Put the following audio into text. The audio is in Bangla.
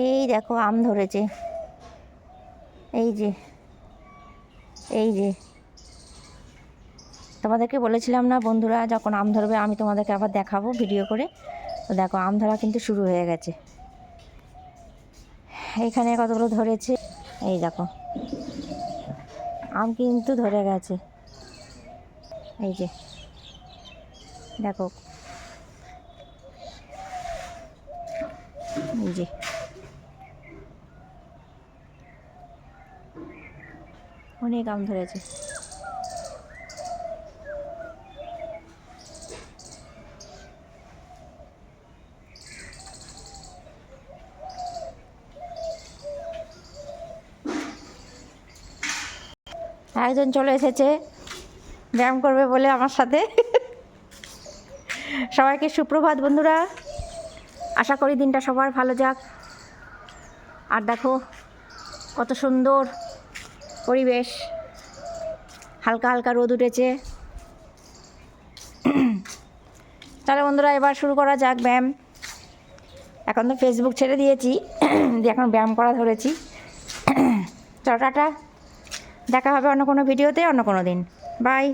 এই দেখো আম ধরেছে, এই যে এই যে তোমাদেরকে বলেছিলাম না বন্ধুরা, যখন আম ধরবে আমি তোমাদেরকে আবার দেখাবো ভিডিও করে। তো দেখো আম ধরা কিন্তু শুরু হয়ে গেছে। এইখানে কতগুলো ধরেছে, এই দেখো আম কিন্তু ধরে গেছে। এই যে দেখো, এই যে অনেক আম ধরেছে। একজন চলে এসেছে ব্যায়াম করবে বলে আমার সাথে। সবাইকে সুপ্রভাত বন্ধুরা, আশা করি দিনটা সবার ভালো যাক। আর দেখো কত সুন্দর পরিবেশ, হালকা হালকা রোদ উঠেছে। তাহলে বন্ধুরা এবার শুরু করা যাক ব্যায়াম। এখন তো ফেসবুক ছেড়ে দিয়েছি, দিয়ে এখন ব্যায়াম করা ধরেছি। চলো টাটা, দেখা হবে অন্য কোনো ভিডিওতে অন্য কোনো দিন। বাই।